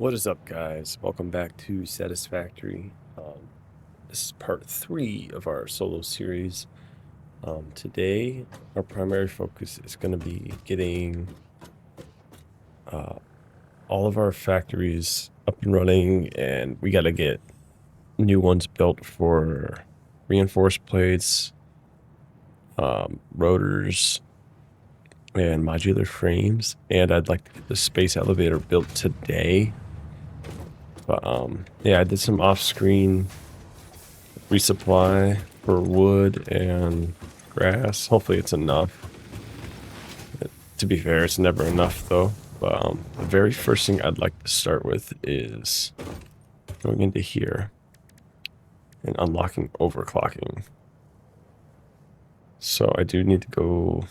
What is up, guys? Welcome back to Satisfactory. This is part 3 of our solo series. Today, our primary focus is going to be getting all of our factories up and running, and we got to get new ones built for reinforced plates, rotors, and modular frames. And I'd like to get the space elevator built today. But yeah, I did some off-screen resupply for wood and grass. Hopefully it's enough. To be fair, it's never enough though. But the very first thing I'd like to start with is going into here and unlocking overclocking. So I do need to go.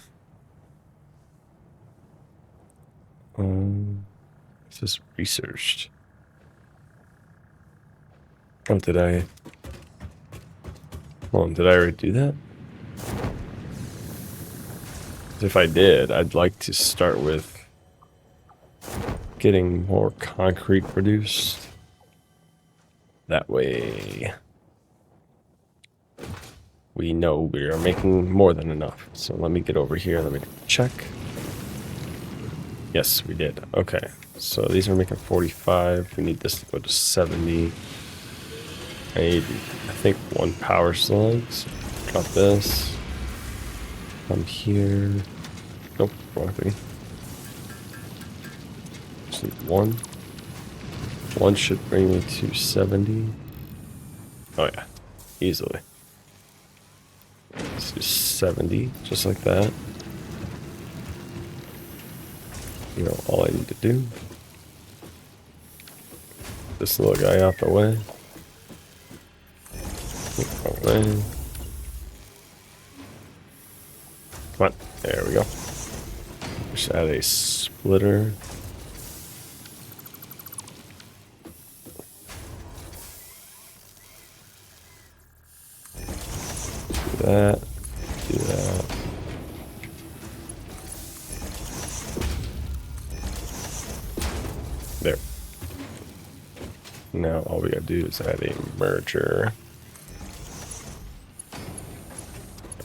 This is researched. Oh, did I? Hold on, did I already do that? If I did, I'd like to start with getting more concrete produced. That way we know we are making more than enough. So let me get over here. Let me check. Yes, we did. Okay. So these are making 45. We need this to go to 70. I need, I think, one power slug. So drop this. Come here. Nope, wrong thing. Just need one. One should bring me to 70. Oh yeah, easily. Let's do 70, just like that. You know, all I need to do. This little guy out the way. Away. Come on, there we go. Just add a splitter. Do that. Do that. There. Now all we gotta do is add a merger.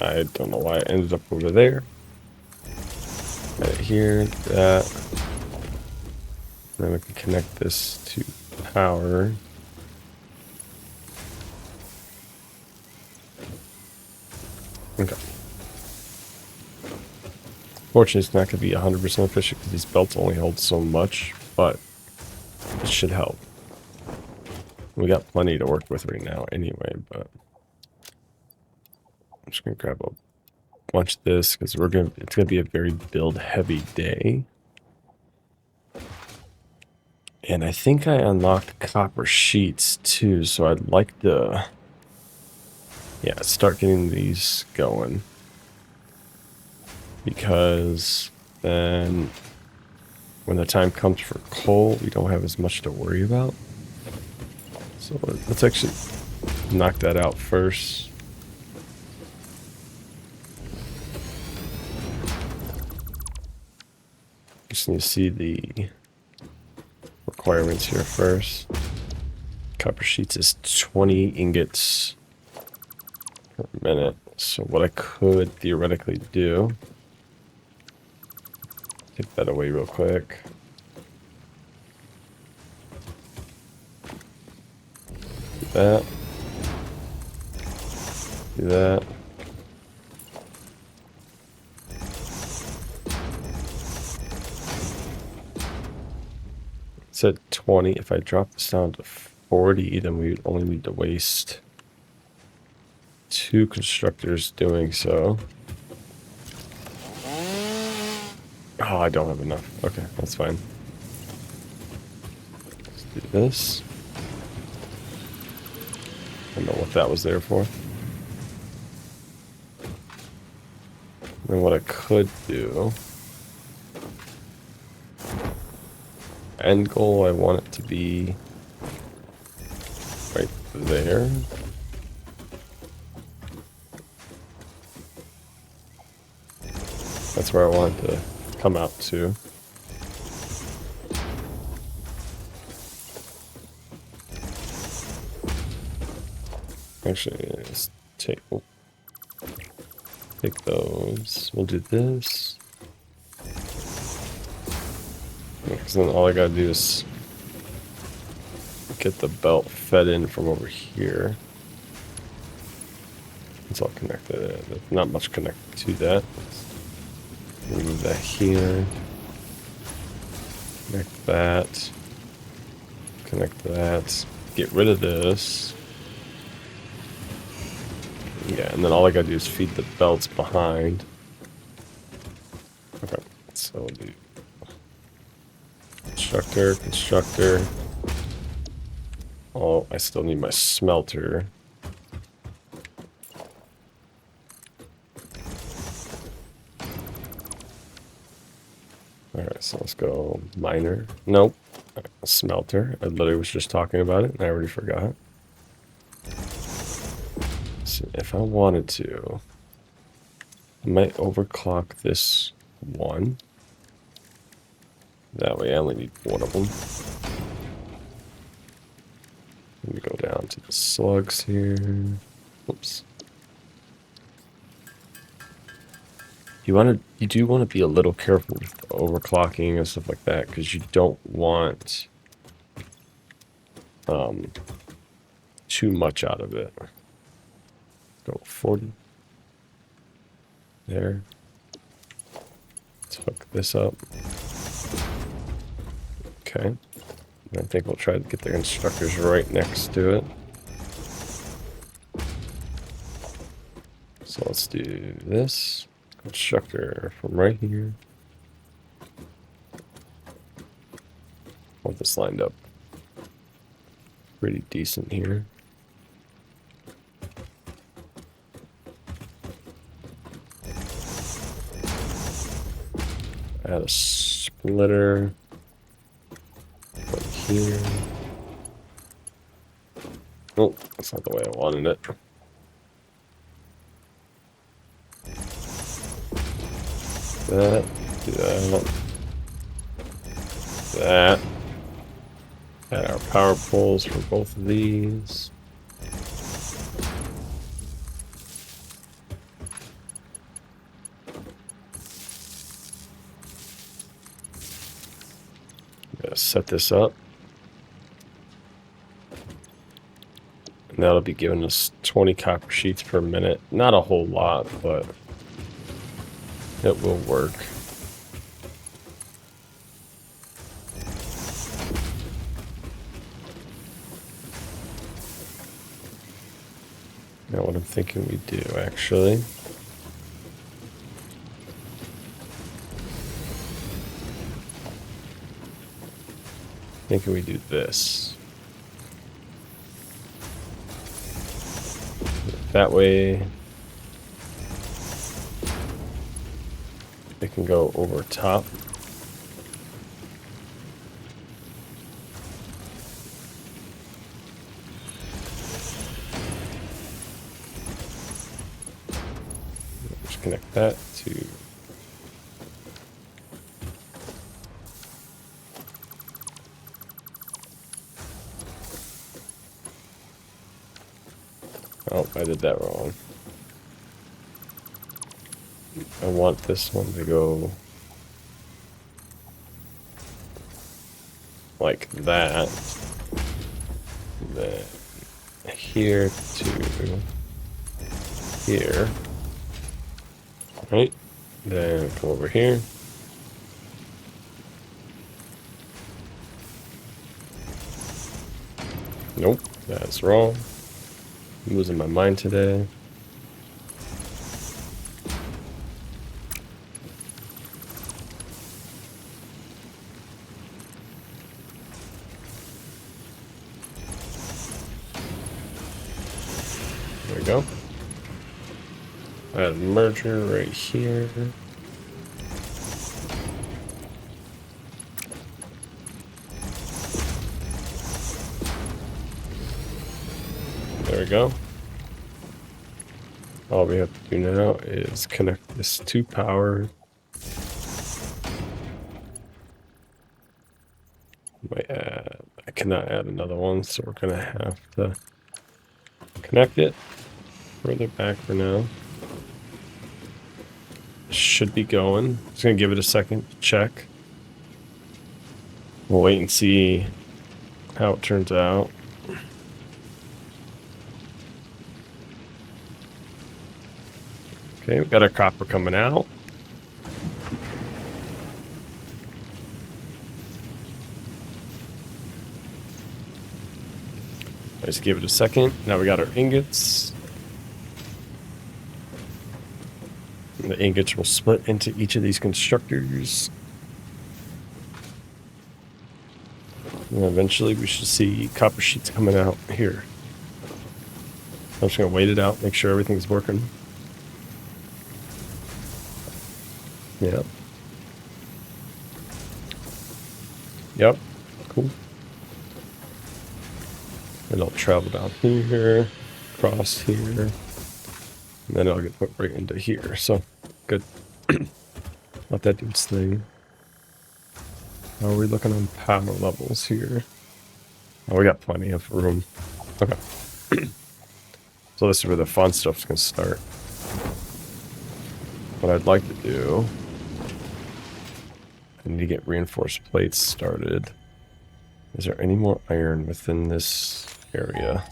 I don't know why it ended up over there. Add it here, that. Then we can connect this to power. Okay. Fortunately, it's not going to be 100% efficient because these belts only hold so much, but it should help. We got plenty to work with right now anyway, but I'm just going to grab a bunch of this because it's going to be a very build heavy day. And I think I unlocked copper sheets too, so I'd like to, yeah, start getting these going. Because then when the time comes for coal, we don't have as much to worry about. So let's actually knock that out first. Just need to see the requirements here first. Copper sheets is 20 ingots per minute. So what I could theoretically do, take that away real quick. Do that. Do that. It said 20. If I drop this down to 40, then we would only need to waste 2 constructors doing so. Oh, I don't have enough. Okay, that's fine. Let's do this. I don't know what that was there for. And what I could do, end goal, I want it to be right there. That's where I want it to come out to. Actually, let's take those. We'll do this. Because then all I gotta do is get the belt fed in from over here. It's all connected. There's not much connected to that. Move that here. Connect that. Connect that. Get rid of this. Yeah, and then all I gotta do is feed the belts behind. Okay, so we'll do constructor, constructor. Oh, I still need my smelter. Alright, so let's go miner. Nope. Smelter. I literally was just talking about it and I already forgot. So if I wanted to, I might overclock this one. That way I only need one of them. Let me go down to the slugs here. Oops. You do want to be a little careful with overclocking and stuff like that, because you don't want too much out of it. Go 40. There. Let's hook this up. Okay. And I think we'll try to get the constructors right next to it. So let's do this. Constructor from right here. Want this lined up pretty decent here. Add a splitter. Put here. Oh, that's not the way I wanted it. That, do that, that. Add our power poles for both of these. Gotta set this up. And that'll be giving us 20 copper sheets per minute. Not a whole lot, but it will work. Now what I'm thinking we do, actually. Thinking we do this. That way it can go over top. Just connect that to oh, I did that wrong. I want this one to go like that. Then here to here. Right? Then come over here. Nope, that's wrong. I'm losing my mind today. There we go. Add a merger right here. There we go. All we have to do now is connect this to power. Might add, I cannot add another one, so we're gonna have to Connect it further back for now. Should be going. Just gonna give it a second to check. We'll wait and see how it turns out. Okay, we got our copper coming out. Let's give it a second. Now we got our ingots. And the ingots will split into each of these constructors. And eventually we should see copper sheets coming out here. I'm just going to wait it out, make sure everything's working. Yep. Yep. Cool. And it'll travel down here, across here, and then it'll get put right into here. So, good. Let that do its thing. How are we looking on power levels here? Oh, we got plenty of room. Okay. So this is where the fun stuff's going to start. What I'd like to do, I need to get reinforced plates started. Is there any more iron within this area?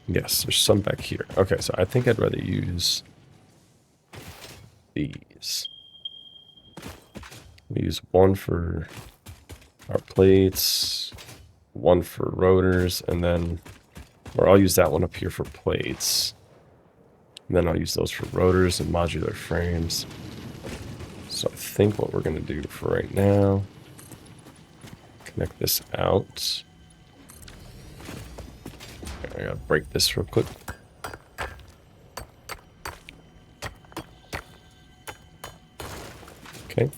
Yes, there's some back here. Okay, so I think I'd rather use these. We use one for our plates, one for rotors, and then, or I'll use that one up here for plates. And then I'll use those for rotors and modular frames. So I think what we're going to do for right now, connect this out. I gotta break this real quick. Okay.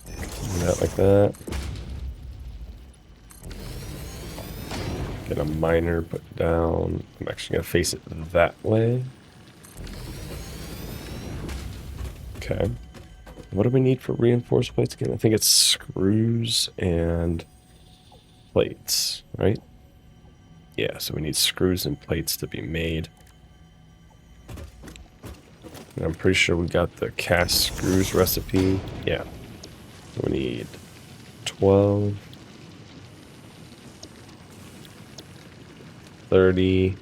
Do that like that. Get a miner put down. I'm actually gonna face it that way. Okay. What do we need for reinforced plates again? I think it's screws and plates, right? Yeah, so we need screws and plates to be made. And I'm pretty sure we got the cast screws recipe. Yeah. We need 12, 30.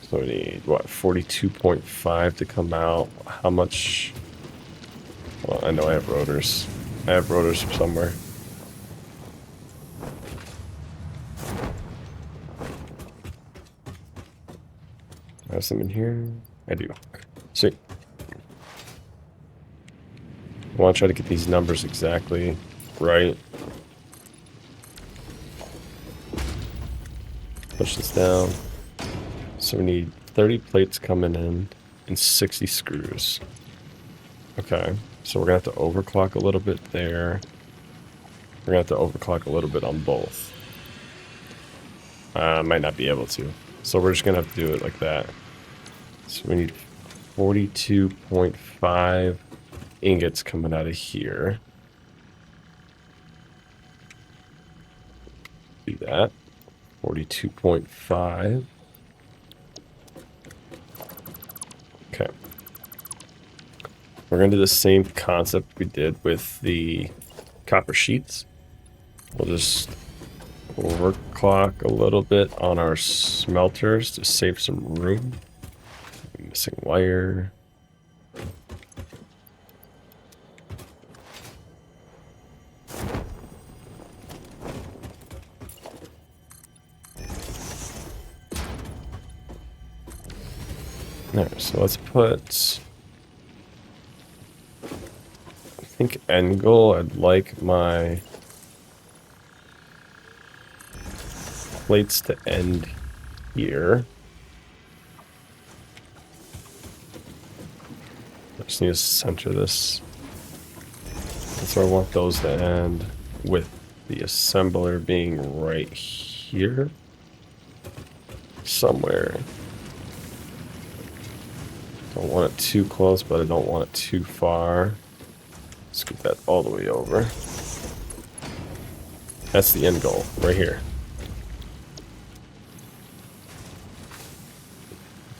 So we need, what, 42.5 to come out. How much? Well, I know I have rotors. I have rotors somewhere. I have some in here. I do. Sweet. I want to try to get these numbers exactly right. Push this down. So we need 30 plates coming in and 60 screws. Okay. So we're going to have to overclock a little bit there. We're going to have to overclock a little bit on both. Might not be able to. So we're just going to have to do it like that. So we need 42.5 ingots coming out of here. Do that. 42.5. Okay. We're going to do the same concept we did with the copper sheets. We'll just overclock a little bit on our smelters to save some room. Missing wire. There, so let's put, I think end goal, I'd like my plates to end here. I just need to center this. That's where I want those to end, with the assembler being right here. Somewhere. Don't want it too close, but I don't want it too far. Scoot that all the way over. That's the end goal, right here.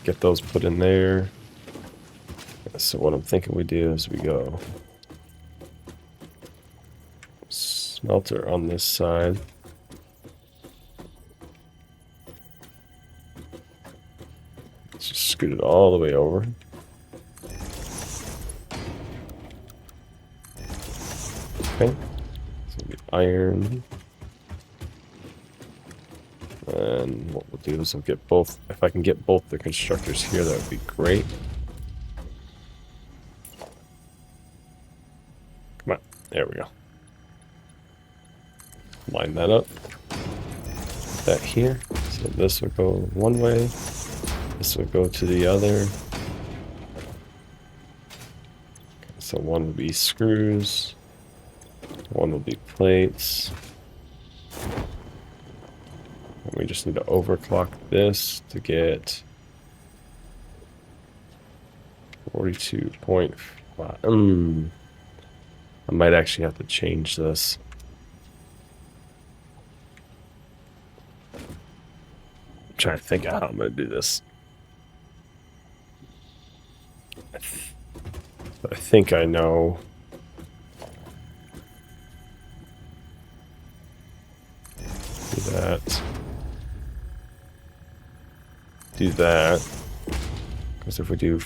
Get those put in there. So what I'm thinking we do is we go smelter on this side. Let's just scoot it all the way over. Okay. So the iron. And what we'll do is I'll get both. If I can get both the constructors here, that would be great. Come on. There we go. Line that up. Put that here. So this will go one way. This will go to the other. So one will be screws. One will be plates. And we just need to overclock this to get 42.5. I might actually have to change this. I'm trying to think of how I'm going to do this. I think I know. Do that. Do that. Because if we do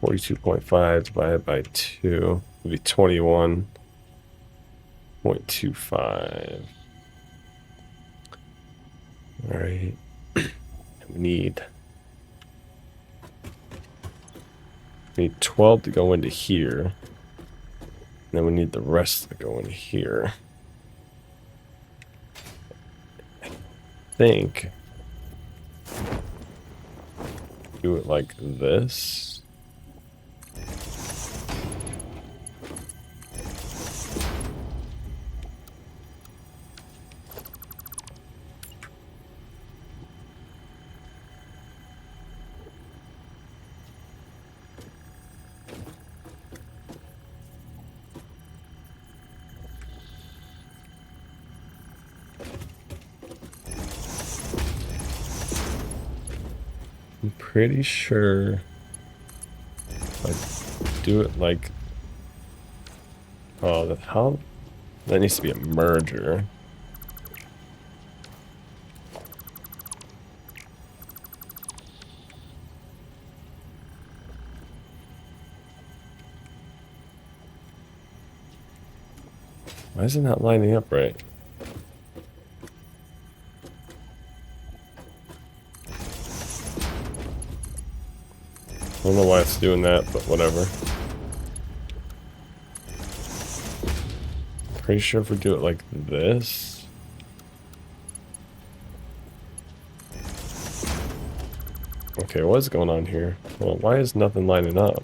42.5 divided by 2, it would be 21.25. All right. We need 12 to go into here. And then we need the rest to go in here. I think do it like this. I'm pretty sure if I do it like, oh, how, that needs to be a merger. Why is it not lining up right? I don't know why it's doing that, but whatever. Pretty sure if we do it like this. Okay, what's going on here? Well, why is nothing lining up?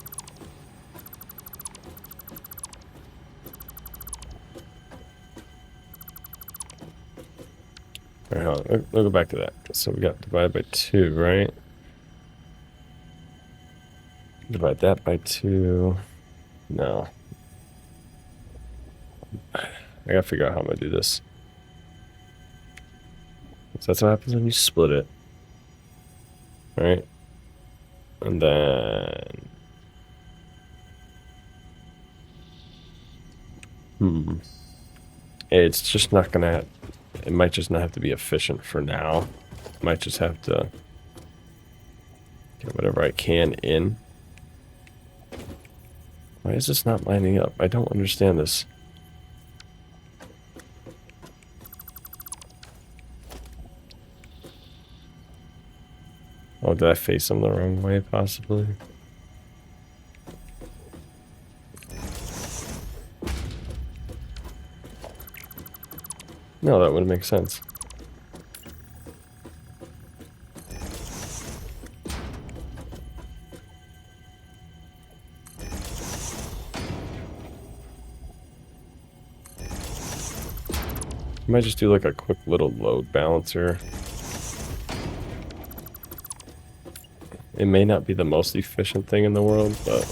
Alright, hold on. We'll go back to that. So we got divided by 2, right? Divide that by 2. No. I gotta figure out how I'm gonna do this. So that's what happens when you split it. Right? And then... It's just not gonna... It might just not have to be efficient for now. Might just have to get whatever I can in. Why is this not lining up? I don't understand this. Oh, did I face them the wrong way, possibly? No, that wouldn't make sense. I might just do like a quick little load balancer. It may not be the most efficient thing in the world, but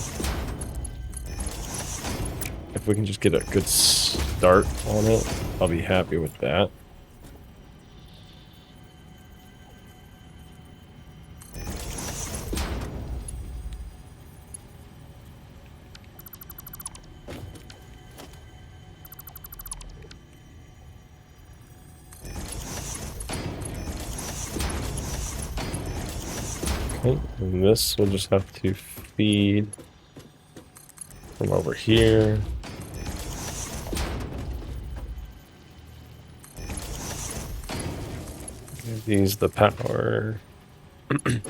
if we can just get a good start on it, I'll be happy with that. Okay, and this will just have to feed from over here. Give these the power. Give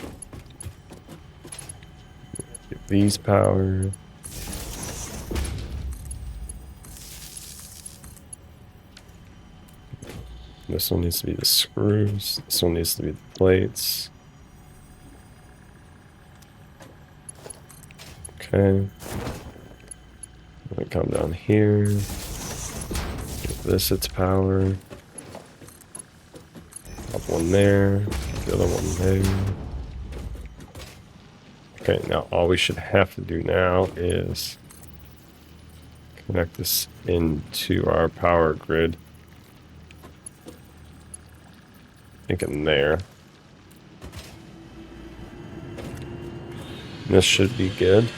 these power. This one needs to be the screws. This one needs to be the plates. Okay. Let me come down here. Give this its power. Pop one there. The other one there. Okay, now all we should have to do now is connect this into our power grid. I think in there. This should be good.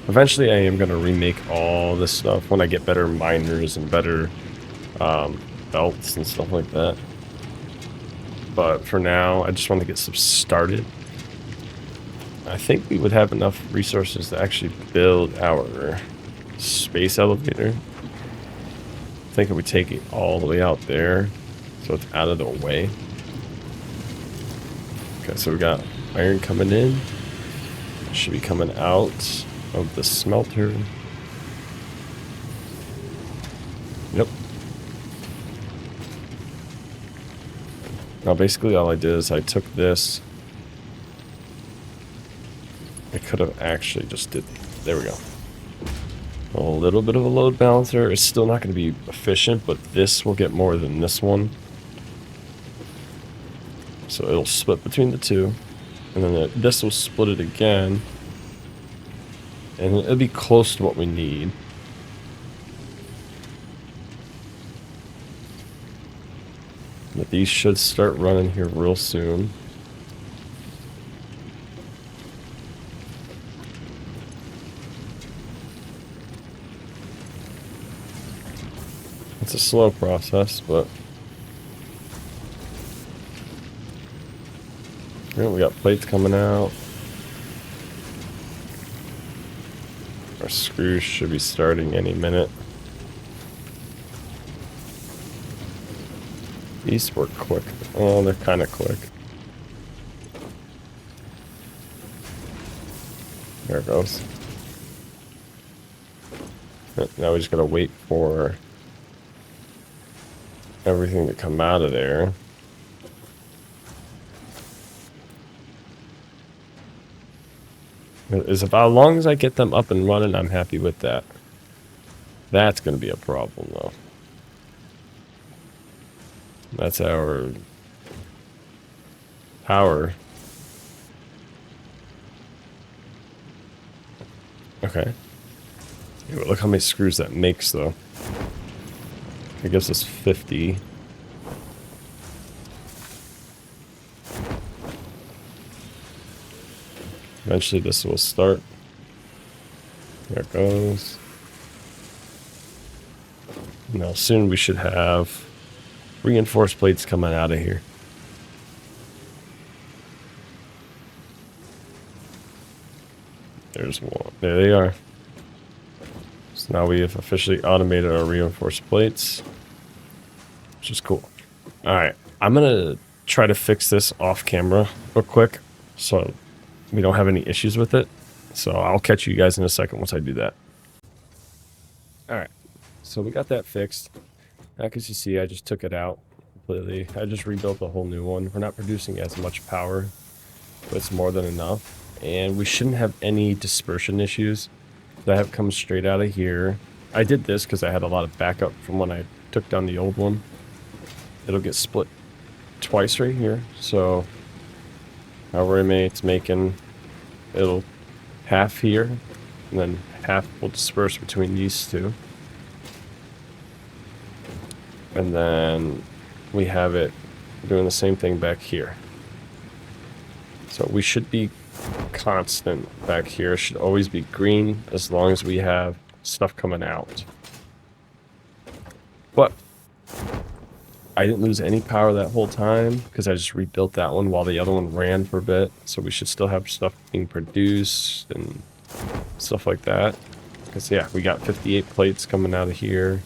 Eventually I am going to remake all this stuff when I get better miners and better belts and stuff like that. But for now, I just want to get some started. I think we would have enough resources to actually build our space elevator. I think it would take it all the way out there, so it's out of the way. Okay, so we got iron coming in. It should be coming out of the smelter. Yep. Now basically all I did is I took this. I could have actually just did, there we go. A little bit of a load balancer. It's still not going to be efficient, but this will get more than this one. So it'll split between the two. And then this will split it again. And it'll be close to what we need. But these should start running here real soon. It's a slow process, but yeah, we got plates coming out. Our screws should be starting any minute. These work quick. Oh, they're kind of quick. There it goes. Now we just gotta wait for everything to come out of there. As long as I get them up and running, I'm happy with that. That's going to be a problem, though. That's our power. Okay. Yeah, but look how many screws that makes, though. It gives us 50. Eventually this will start. There it goes. Now soon we should have reinforced plates coming out of here. There's one. There they are. So now we have officially automated our reinforced plates, which is cool. Alright, I'm going to try to fix this off camera real quick so we don't have any issues with it. So I'll catch you guys in a second once I do that. Alright, so we got that fixed. Now, as you see, I just took it out completely. I just rebuilt a whole new one. We're not producing as much power, but it's more than enough. And we shouldn't have any dispersion issues. That comes straight out of here. I did this because I had a lot of backup from when I took down the old one. It'll get split twice right here. So our roommate's making, it'll half here, and then half will disperse between these two. And then we have it doing the same thing back here. So we should be constant back here. It should always be green as long as we have stuff coming out. But I didn't lose any power that whole time because I just rebuilt that one while the other one ran for a bit. So we should still have stuff being produced and stuff like that. Because, yeah, we got 58 plates coming out of here.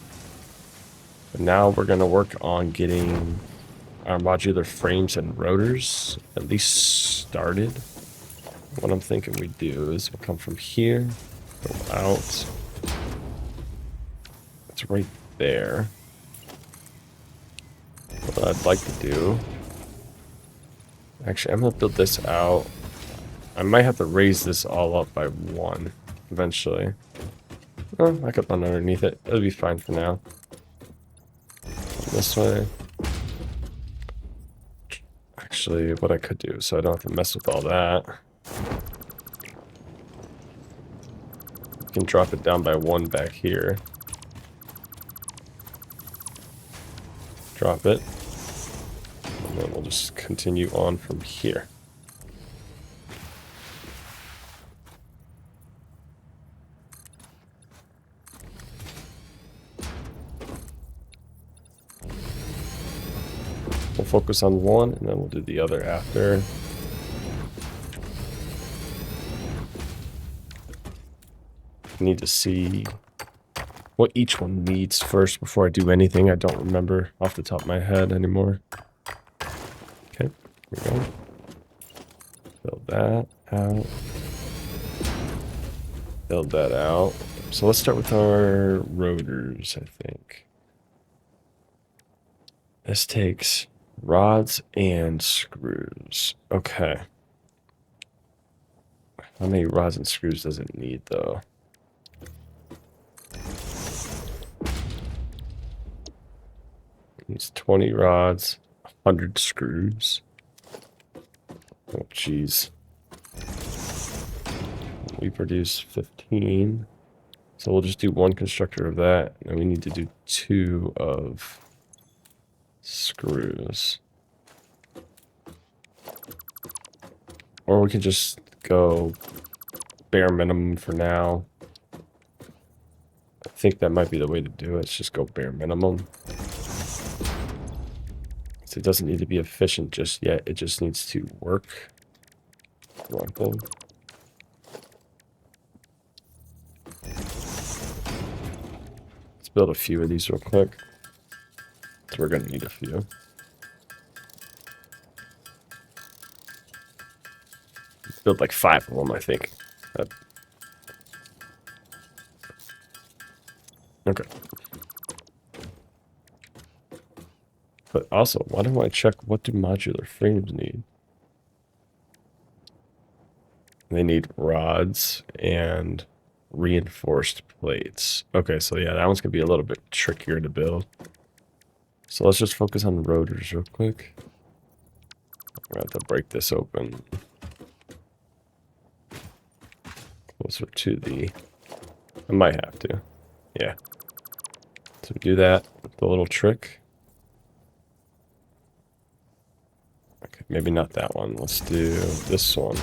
But now we're going to work on getting our modular frames and rotors at least started. What I'm thinking we do is we'll come from here, go out. It's right there. What I'd like to do... Actually, I'm going to build this out. I might have to raise this all up by 1 eventually. Oh, I could run underneath it. It'll be fine for now. This way. Actually, what I could do, so I don't have to mess with all that. You can drop it down by 1 back here. Drop it. And then we'll just continue on from here. We'll focus on 1, and then we'll do the other after. I need to see what each one needs first before I do anything. I don't remember off the top of my head anymore. Okay, here we go. Build that out. Build that out. So let's start with our rotors, I think. This takes rods and screws. Okay. How many rods and screws does it need, though? It needs 20 rods, 100 screws. Oh, jeez. We produce 15. So we'll just do 1 constructor of that. And we need to do 2 of screws. Or we could just go bare minimum for now. I think that might be the way to do it. Let's just go bare minimum. So it doesn't need to be efficient just yet. It just needs to work. Wrong thing. Let's build a few of these real quick. So we're going to need a few. Build like 5 of them, I think. Okay. But also, why don't I check what do modular frames need? They need rods and reinforced plates. Okay, so yeah, that one's going to be a little bit trickier to build. So let's just focus on rotors real quick. We're going to have to break this open. Closer to the... I might have to. Yeah. So do that with the little trick. Okay, maybe not that one. Let's do this one.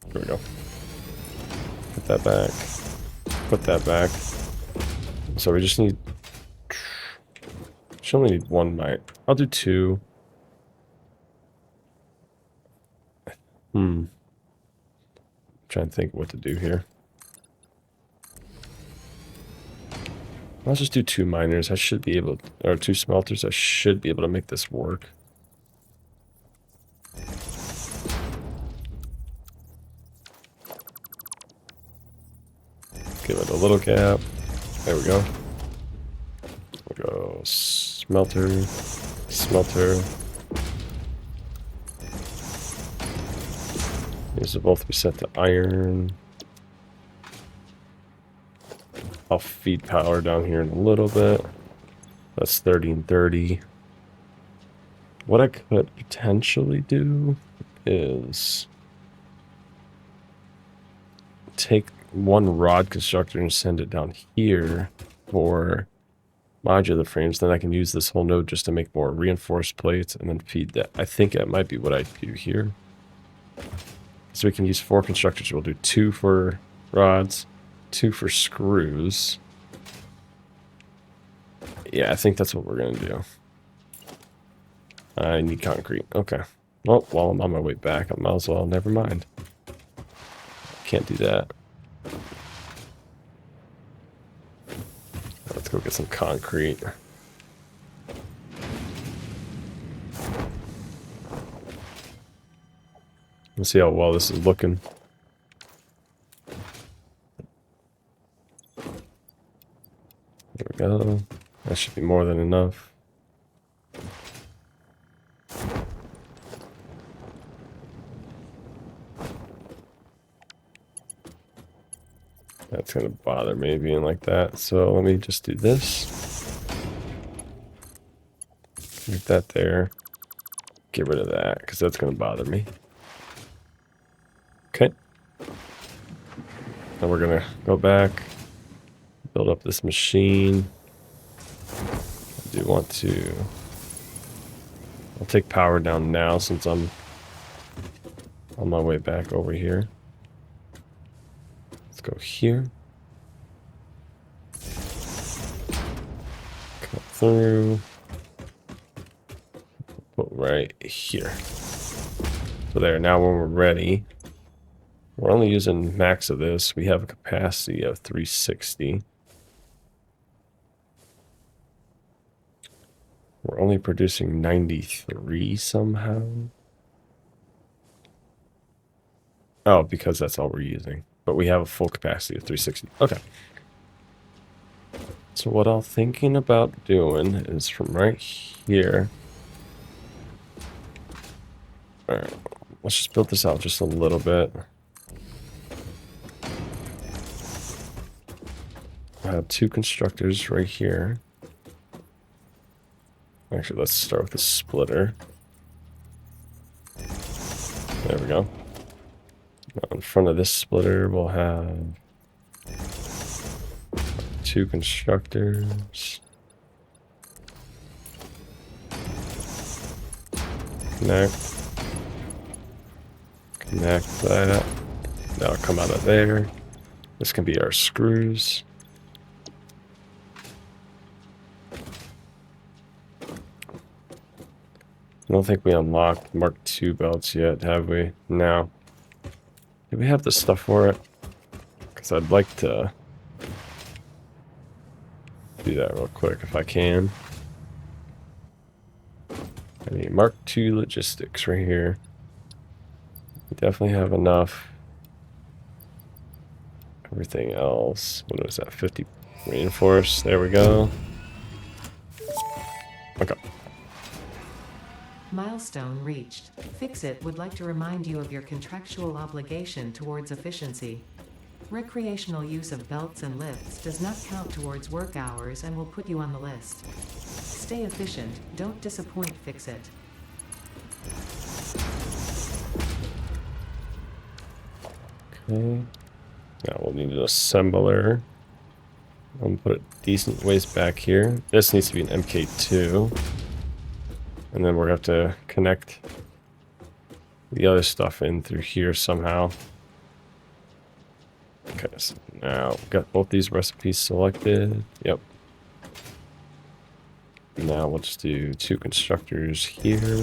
There we go. Put that back. Put that back. So we just need... Should only need 1 mite. I'll do 2. Trying to think what to do here. I'll just do 2 miners. I should be able to, or 2 smelters. I should be able to make this work. Give it a little gap. There we go. We'll go smelter, smelter. These will both be set to iron. I'll feed power down here in a little bit. That's 30 and 30. What I could potentially do is take 1 rod constructor and send it down here for modular frames. Then I can use this whole node just to make more reinforced plates and then feed that. I think that might be what I do here. So we can use 4 constructors. We'll do 2 for rods, 2 for screws. Yeah, I think that's what we're going to do. I need concrete. Okay. Well, while I'm on my way back, I might as well. Never mind. Can't do that. Let's go get some concrete. Let's see how well this is looking. There we go. That should be more than enough. That's going to bother me being like that. So let me just do this. Get that there. Get rid of that because that's going to bother me. Okay. Now we're going to go back. Build up this machine. I do want to... I'll take power down now since I'm on my way back over here. Let's go here. Cut through. Put right here. So there, now when we're ready, we're only using max of this. We have a capacity of 360. We're only producing 93 somehow. Oh, because that's all we're using. But we have a full capacity of 360. Okay. So what I'm thinking about doing is from right here. Alright, let's just build this out just a little bit. I have 2 constructors right here. Actually, let's start with the splitter. There we go. Now in front of this splitter, we'll have 2 constructors. Connect. Connect that. That'll come out of there. This can be our screws. I don't think we unlocked Mark II belts yet, have we? No. Do we have the stuff for it? Because I'd like to do that real quick if I can. I need Mark II logistics right here. We definitely have enough. Everything else. What was that? 50 reinforced. There we go. Okay. Milestone reached. Fix-It would like to remind you of your contractual obligation towards efficiency. Recreational use of belts and lifts does not count towards work hours and will put you on the list. Stay efficient, don't disappoint Fix-It. Okay. Now we'll need an assembler. I'm gonna put it decent ways back here. This needs to be an MK2. And then we're going to have to connect the other stuff in through here somehow. Okay, so now we've got both these recipes selected. Yep. Now we'll just do 2 constructors here.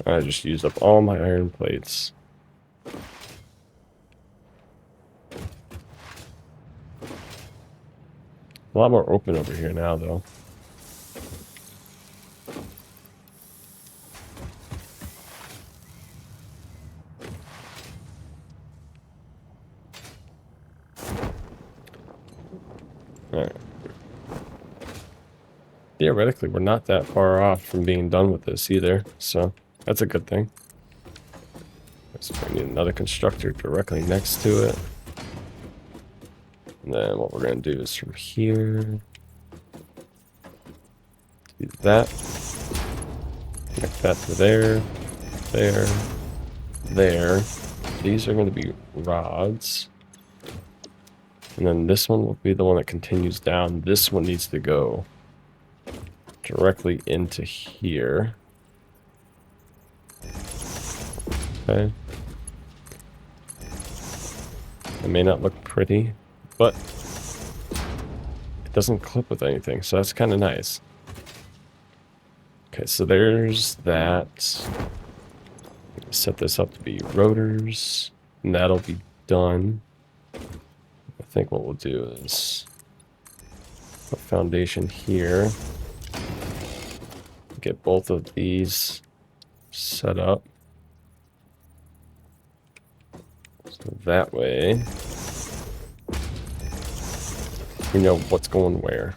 I just used up all my iron plates. A lot more open over here now, though. Alright. Theoretically, we're not that far off from being done with this either, so that's a good thing. So we need another constructor directly next to it. And then what we're going to do is from here, do that, connect that to there, there, there. These are going to be rods. And then this one will be the one that continues down. This one needs to go directly into here. Okay. It may not look pretty, but it doesn't clip with anything, so that's kind of nice. Okay, so there's that. Set this up to be rotors, and that'll be done. I think what we'll do is put foundation here. Get both of these set up. So that way, we know what's going where.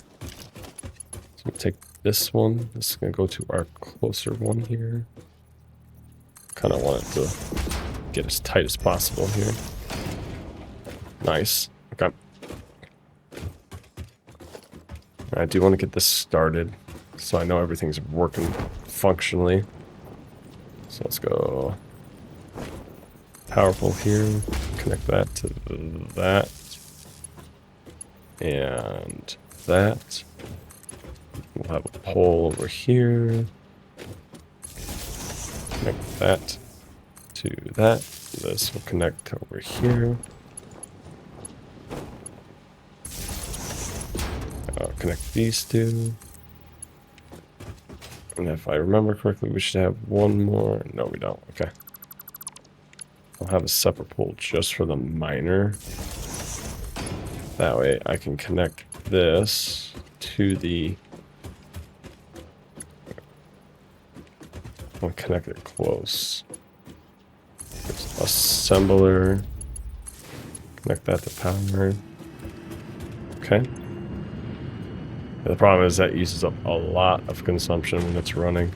So we'll take this one. This is going to go to our closer one here. Kind of want it to get as tight as possible here. Nice. Okay. I do want to get this started so I know everything's working functionally. So let's go powerful here. Connect that to that. And that. We'll have a pole over here. Connect that to that. This will connect over here. Connect these two. And if I remember correctly, we should have one more. No, we don't. Okay. I'll have a separate pole just for the miner. That way I can connect this to the... I'll connect it close. Assembler. Connect that to power. Okay. The problem is that uses up a lot of consumption when it's running.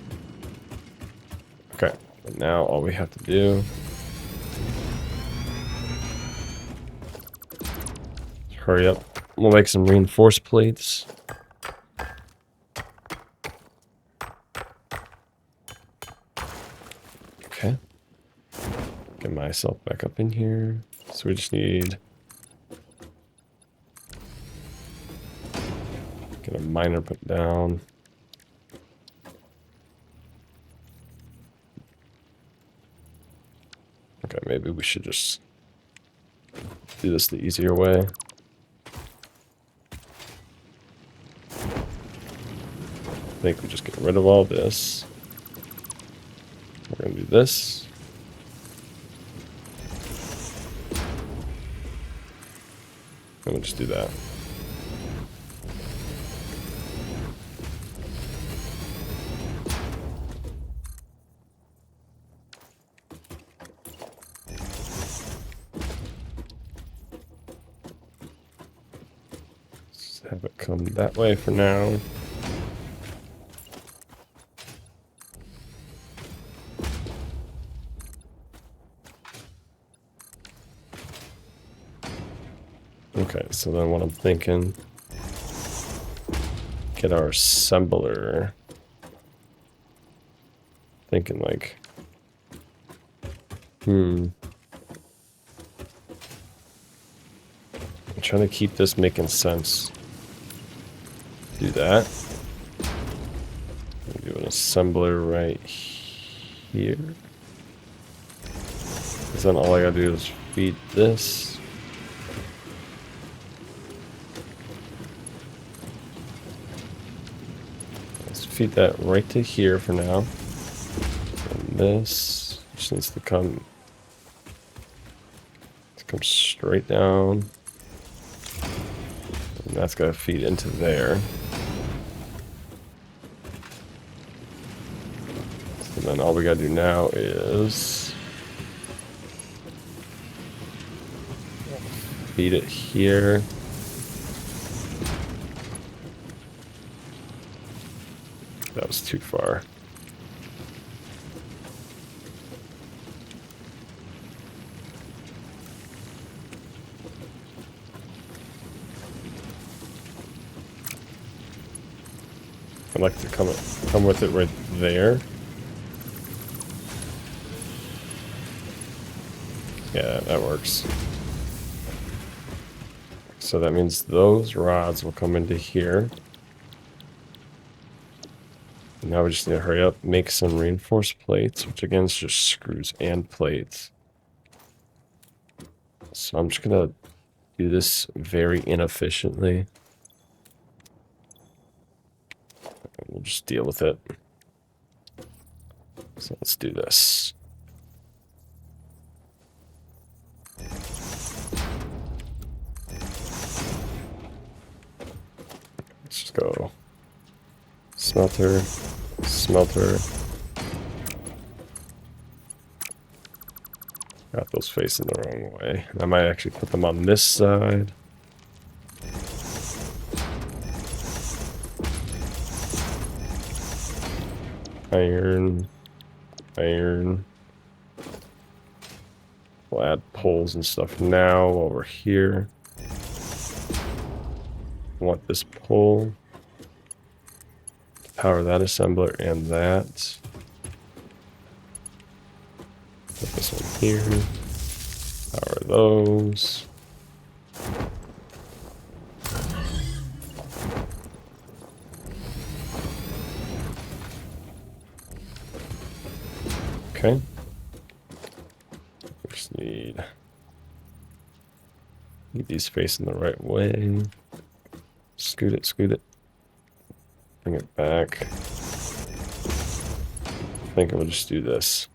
Okay, but now all we have to do is hurry up. We'll make some reinforced plates. Okay. Get myself back up in here. So we just need... Get a miner put down. Okay, maybe we should just do this the easier way. I think we just get rid of all this. We're gonna do this. And we'll just do that. Have it come that way for now. Okay, so then what I'm thinking, get our assembler. Thinking like, I'm trying to keep this making sense. Do that. Do an assembler right here. Because then all I gotta do is feed this. Let's feed that right to here for now. And this just needs to come straight down. And that's gotta feed into there. And then all we gotta do now is feed it here. That was too far. I'd like to come with it right there. Yeah, that works. So that means those rods will come into here. Now we just need to hurry up, make some reinforced plates, which again is just screws and plates. So I'm just gonna do this very inefficiently. We'll just deal with it. So let's do this. Let's just go smelter, smelter. Got those facing the wrong way. I might actually put them on this side. Iron, iron. We'll add poles and stuff now while we're here. Want this pole. Power that assembler and that. Put this one here. Power those. Okay. Just need these facing the right way. Scoot it, scoot it. Bring it back. I think we'll just do this.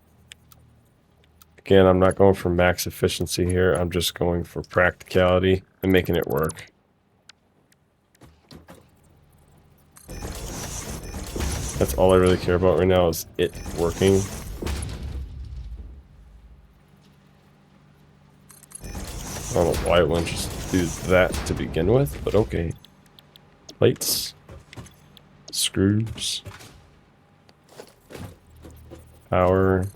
Again, I'm not going for max efficiency here. I'm just going for practicality and making it work. That's all I really care about right now is it working. I don't know why it wouldn't just do that to begin with, but okay. Plates. Screws. Power.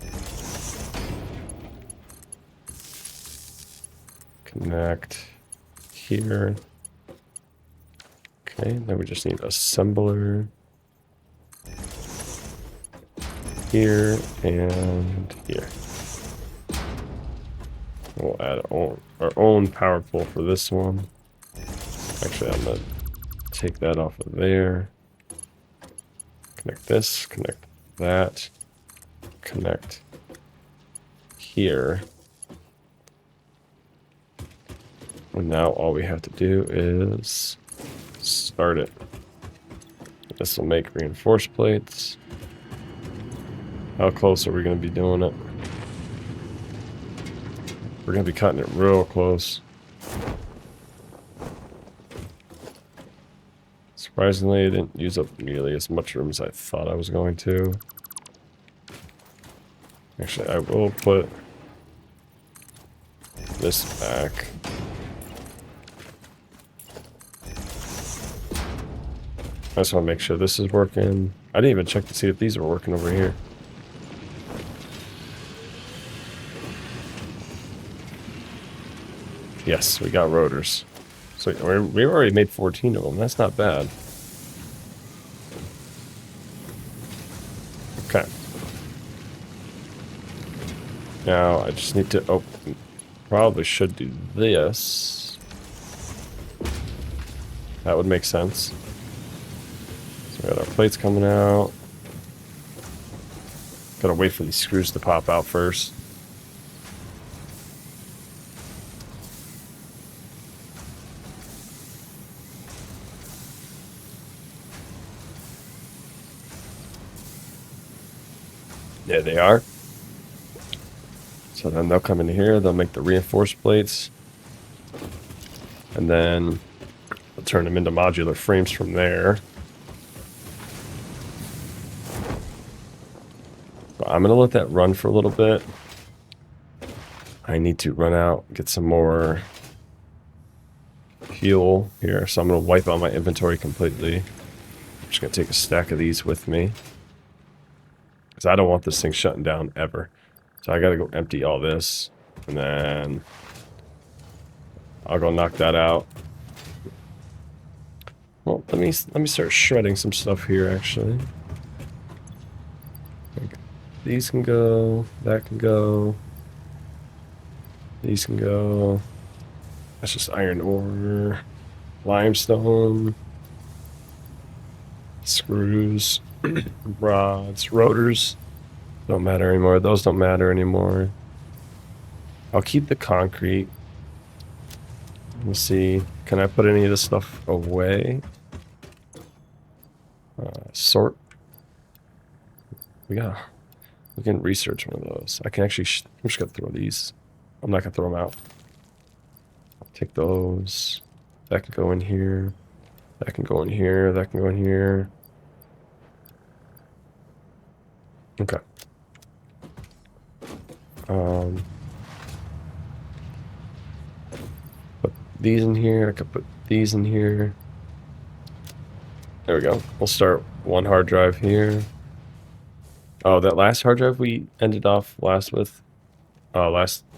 Connect here. Okay, then we just need assembler. Here and here. We'll add our own power pole for this one. Actually, I'm going to take that off of there. Connect this, connect that, connect here. And now all we have to do is start it. This will make reinforced plates. How close are we going to be doing it? We're going to be cutting it real close. Surprisingly, it didn't use up nearly as much room as I thought I was going to. Actually, I will put this back. I just want to make sure this is working. I didn't even check to see if these were working over here. Yes, we got rotors. So we already made 14 of them. That's not bad. Okay. Now I just need to open. Probably should do this. That would make sense. So we got our plates coming out. Gotta wait for these screws to pop out first. There they are. So then they'll come in here, they'll make the reinforced plates. And then we'll turn them into modular frames from there. But I'm going to let that run for a little bit. I need to run out, get some more fuel here. So I'm going to wipe out my inventory completely. I'm just going to take a stack of these with me. Because I don't want this thing shutting down ever. So I got to go empty all this. And then I'll go knock that out. Well, let me start shredding some stuff here, actually. These can go. That can go. These can go. That's just iron ore. Limestone. Screws. Rods. Rotors. Don't matter anymore. Those don't matter anymore. I'll keep the concrete. Let's see. Can I put any of this stuff away? Sort. We can research one of those. I can actually. I'm just gonna throw these. I'm not gonna throw them out. Take those. That can go in here. That can go in here. That can go in here. Okay. Put these in here. I could put these in here. There we go. We'll start one hard drive here. Oh, that last hard drive we ended off last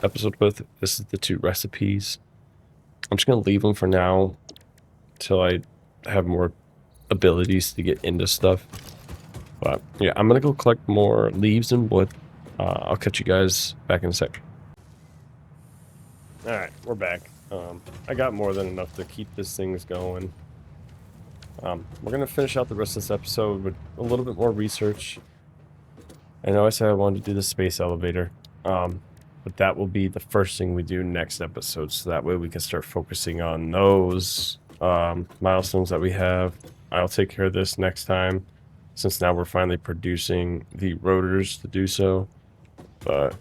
episode with. This is the 2 recipes. I'm just gonna leave them for now till I have more abilities to get into stuff. But yeah, I'm gonna go collect more leaves and wood. I'll catch you guys back in a sec. All right, we're back. I got more than enough to keep this things going. We're gonna finish out the rest of this episode with a little bit more research. I know I said I wanted to do the space elevator, but that will be the first thing we do next episode, so that way we can start focusing on those milestones that we have. I'll take care of this next time, since now we're finally producing the rotors to do so. But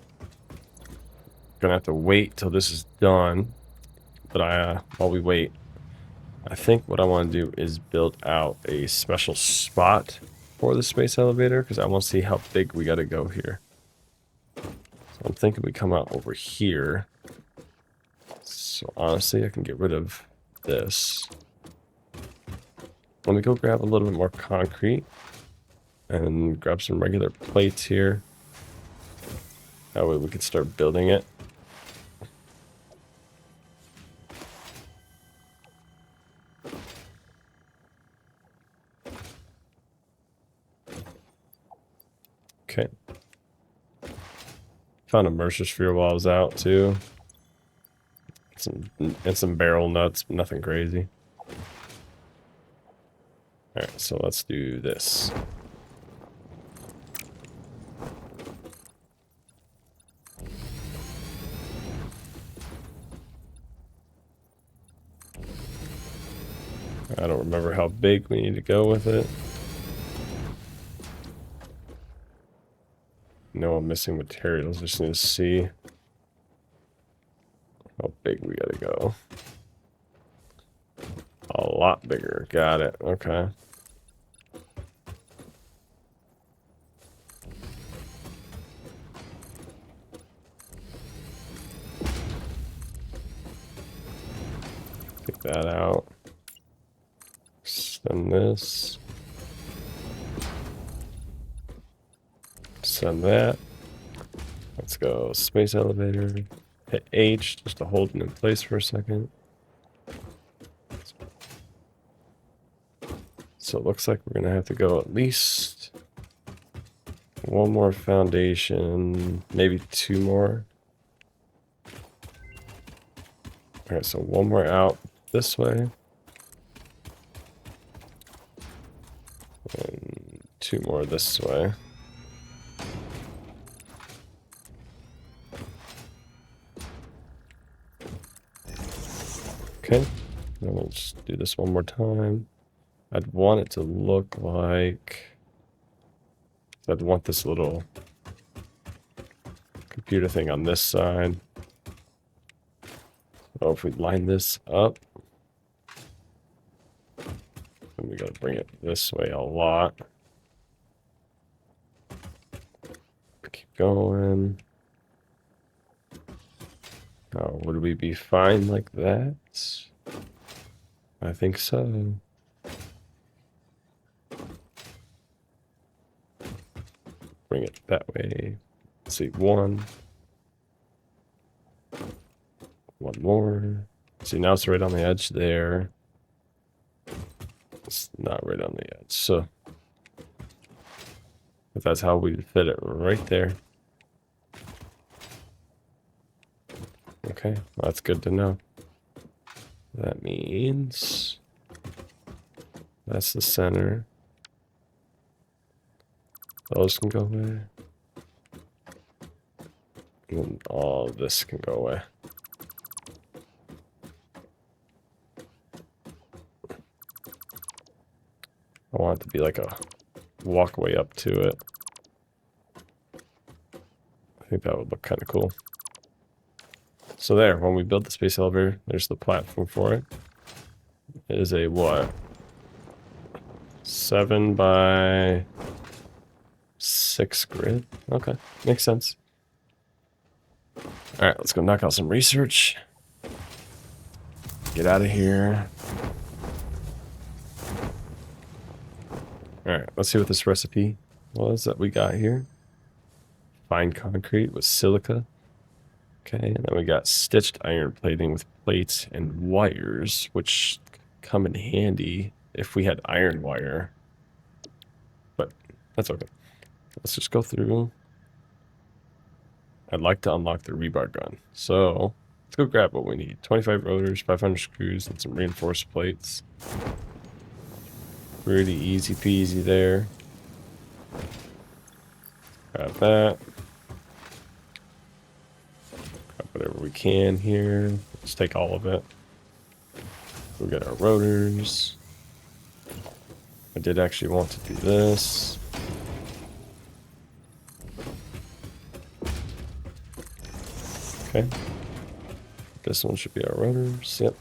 gonna have to wait till this is done. But while we wait, I think what I want to do is build out a special spot for the space elevator, because I want to see how big we got to go here. So I'm thinking we come out over here. So honestly, I can get rid of this. Let me go grab a little bit more concrete and grab some regular plates here. That way we can start building it. Okay. Found a Mercer sphere while I was out too. Some barrel nuts, nothing crazy. Alright, so let's do this. I don't remember how big we need to go with it. No, I'm missing materials. Just need to see how big we gotta go. A lot bigger. Got it. Okay. Take that out. Send this. Send that. Let's go space elevator. Hit H just to hold it in place for a second. So it looks like we're gonna have to go at least one more foundation, maybe 2 more. Alright, so 1 more out this way. And 2 more this way. Okay, then we'll just do this one more time. I'd want it to look like... I'd want this little computer thing on this side. So if we line this up, then we gotta bring it this way a lot. Keep going. Oh, would we be fine like that? I think so. Bring it that way. Let's see, 1. 1 more. See, now it's right on the edge there. It's not right on the edge, so. But that's how we fit it right there. Okay, well, that's good to know. That means that's the center. Those can go away. And all this can go away. I want it to be like a walkway up to it. I think that would look kind of cool. So there, when we build the space elevator, there's the platform for it. It is a what? 7 by 6 grid? Okay, makes sense. Alright, let's go knock out some research. Get out of here. Alright, let's see what this recipe was that we got here. Fine concrete with silica. Okay, and then we got stitched iron plating with plates and wires, which come in handy if we had iron wire. But that's okay. Let's just go through. I'd like to unlock the rebar gun. So let's go grab what we need. 25 rotors, 500 screws, and some reinforced plates. Pretty easy peasy there. Grab that. Grab whatever we can here. Let's take all of it. We'll get our rotors. I did actually want to do this. Okay. This one should be our rotors. Yep.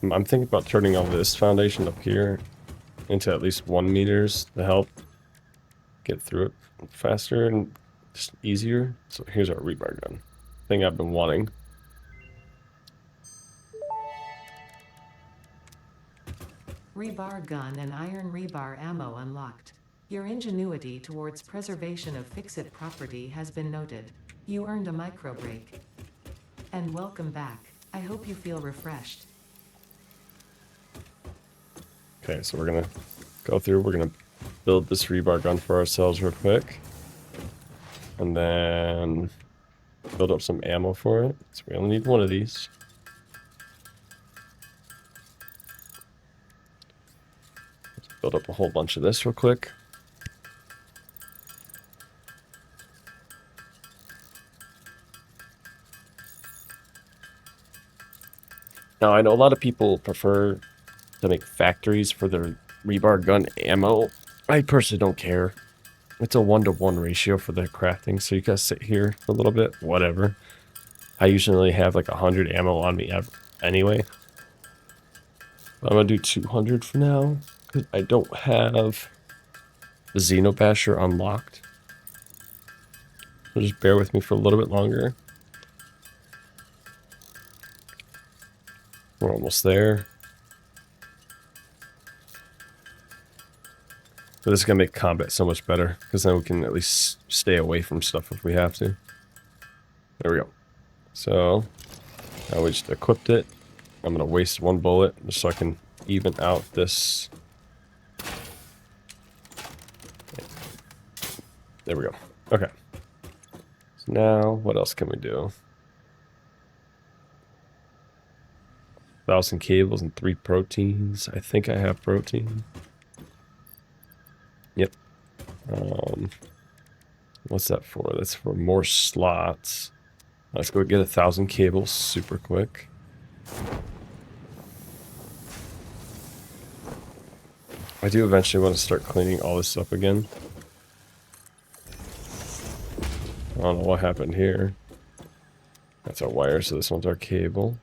I'm thinking about turning all this foundation up here into at least 1 meters to help get through it faster and just easier. So here's our rebar gun. Thing I've been wanting. Rebar gun and iron rebar ammo unlocked. Your ingenuity towards preservation of fix-it property has been noted. You earned a micro break. And welcome back. I hope you feel refreshed. Okay, so we're gonna go through, we're gonna build this rebar gun for ourselves real quick. And then build up some ammo for it. So we only need one of these. Let's build up a whole bunch of this real quick. Now, I know a lot of people prefer to make factories for their rebar gun ammo. I personally don't care. It's a 1-to-1 ratio for the crafting, so you guys sit here for a little bit, whatever. I usually have like 100 ammo on me anyway. But I'm gonna do 200 for now, because I don't have the Xenobasher unlocked. So just bear with me for a little bit longer. We're almost there. But this is going to make combat so much better, because then we can at least stay away from stuff if we have to. There we go. So, now we just equipped it. I'm going to waste 1 bullet, just so I can even out this. There we go. Okay. So now, what else can we do? 1,000 cables and 3 proteins. I think I have protein. Yep. What's that for? That's for more slots. Let's go get 1,000 cables super quick. I do eventually want to start cleaning all this up again. I don't know what happened here. That's our wire, so this one's our cable.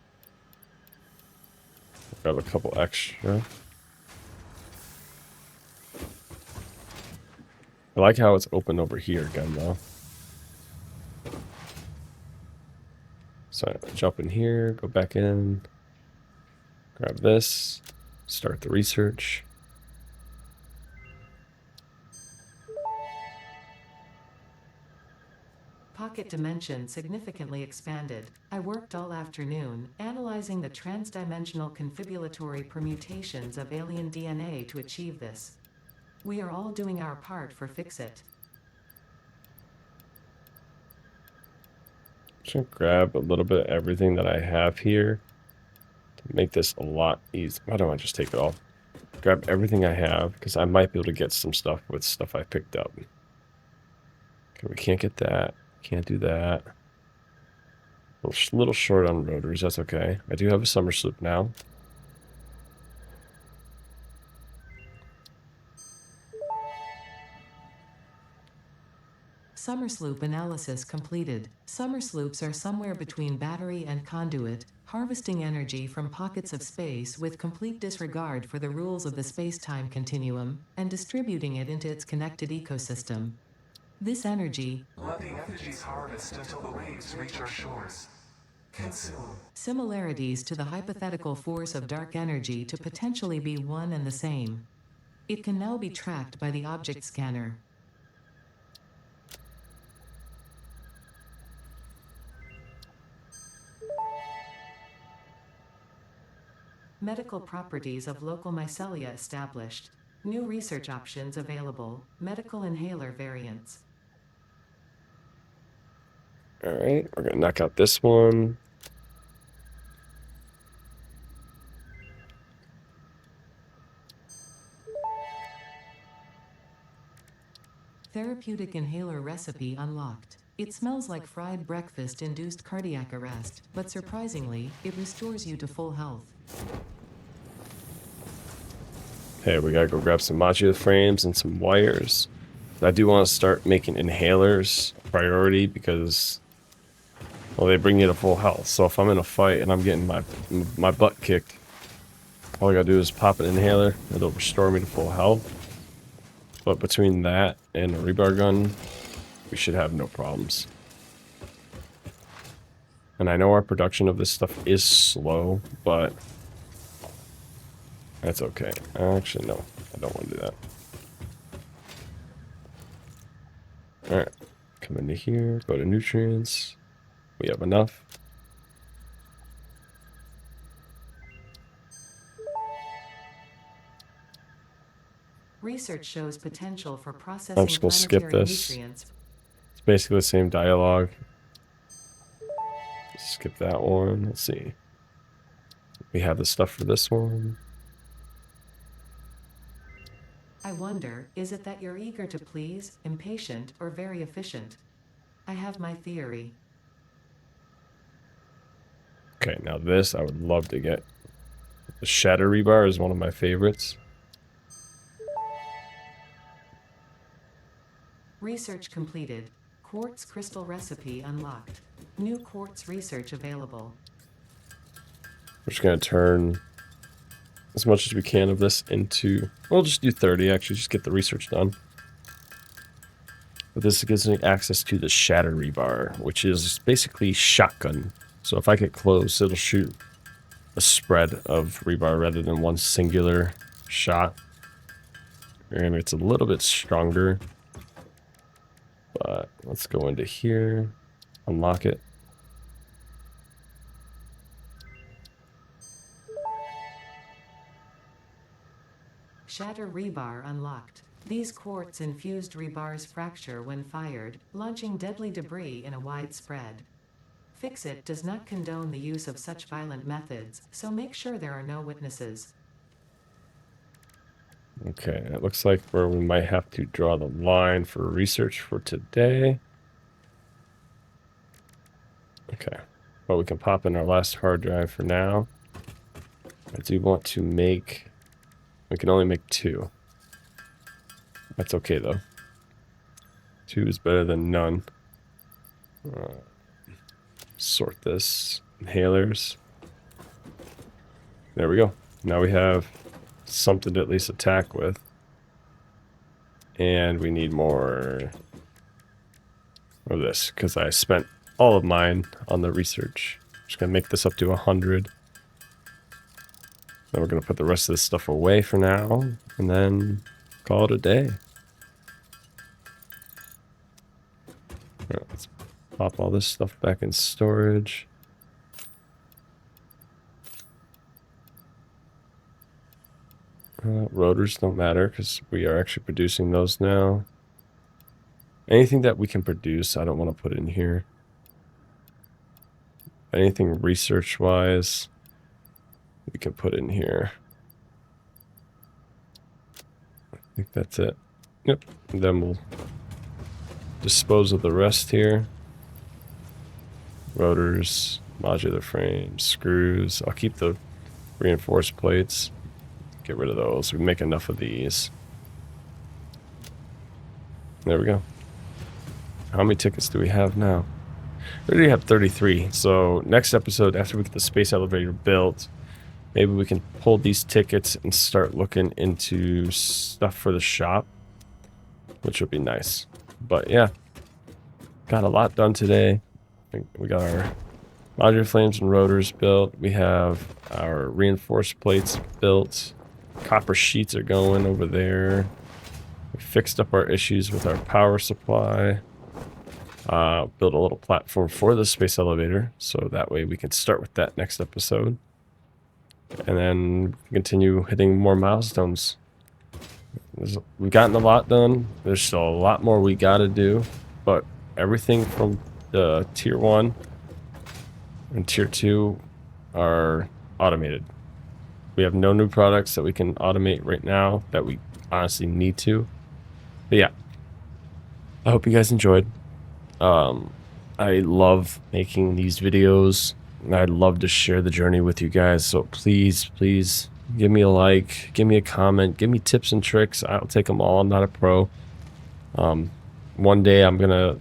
Grab a couple extra. I like how it's open over here again, though. So jump in here, go back in, grab this, start the research. Pocket dimension significantly expanded. I worked all afternoon, analyzing the transdimensional confibulatory permutations of alien DNA to achieve this. We are all doing our part for Fix-It. Just gonna grab a little bit of everything that I have here to make this a lot easier. Why don't I just take it all? Grab everything I have, because I might be able to get some stuff with stuff I picked up. Okay, we can't get that. Can't do that. Little short on rotors, that's okay. I do have a summer sloop now. Summer sloop analysis completed. Summer sloops are somewhere between battery and conduit, harvesting energy from pockets of space with complete disregard for the rules of the space-time continuum, and distributing it into its connected ecosystem. This energy, let the effigies harvest until the waves reach our shores. Consume. similarities to the hypothetical force of dark energy to potentially be one and the same. It can now be tracked by the object scanner. Medical properties of local mycelia established. New research options available. Medical inhaler variants. Alright, we're gonna knock out this one. Therapeutic inhaler recipe unlocked. It smells like fried breakfast-induced cardiac arrest, but surprisingly, it restores you to full health. Hey, we gotta go grab some module frames and some wires. I do want to start making inhalers a priority because, well, they bring you to full health. So if I'm in a fight and I'm getting my butt kicked, all I gotta do is pop an inhaler. It'll restore me to full health. But between that and a rebar gun, we should have no problems. And I know our production of this stuff is slow, but that's okay. Actually, no, I don't want to do that. Alright, come into here, go to nutrients. We have enough. Research shows potential for processing I'm just gonna skip planetary this. nutrients. It's basically the same dialogue. Skip that one. Let's see. We have the stuff for this one. I wonder, is it that you're eager to please, impatient, or very efficient? I have my theory. Okay, now this I would love to get. The shatter rebar is one of my favorites. Research completed. Quartz crystal recipe unlocked. New quartz research available. We're just gonna turn as much as we can of this into, we'll just do 30 actually, just get the research done. But this gives me access to the shatter rebar, which is basically shotgun. So if I get close, it'll shoot a spread of rebar rather than one singular shot. And it's a little bit stronger. But let's go into here, unlock it. Shatter rebar unlocked. These quartz-infused rebars fracture when fired, launching deadly debris in a wide spread. Fix-It does not condone the use of such violent methods, so make sure there are no witnesses. Okay, it looks like where we might have to draw the line for research for today. Okay, well, we can pop in our last hard drive for now. I do want to make, we can only make 2. That's okay though. 2 is better than none. Sort this. Inhalers. There we go. Now we have something to at least attack with. And we need more of this because I spent all of mine on the research. Just gonna make this up to 100. Then we're gonna put the rest of this stuff away for now and then call it a day. Alright, let's pop all this stuff back in storage. Rotors don't matter because we are actually producing those now. Anything that we can produce, I don't want to put in here. Anything research-wise, we can put in here. I think that's it. Yep. And then we'll dispose of the rest here. rotors, modular frames, screws. I'll keep the reinforced plates. Get rid of those. We make enough of these. There we go. How many tickets do we have now? We already have 33. So next episode, after we get the space elevator built, maybe we can pull these tickets and start looking into stuff for the shop, which would be nice. But yeah, got a lot done today. We got our modular flames and rotors built. We have our reinforced plates built. Copper sheets are going over there. We fixed up our issues with our power supply. Built a little platform for the space elevator, so that way we can start with that next episode. And then continue hitting more milestones. We've gotten a lot done. There's still a lot more we gotta do, but everything from the tier 1 and tier 2 are automated. We have no new products that we can automate right now that we honestly need to. But yeah, I hope you guys enjoyed. I love making these videos. I'd love to share the journey with you guys. So please give me a like, give me a comment, give me tips and tricks. I'll take them all. I'm not a pro. One day I'm gonna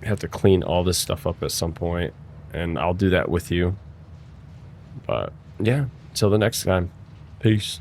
have to clean all this stuff up at some point, and I'll do that with you. But yeah, till the next time, peace.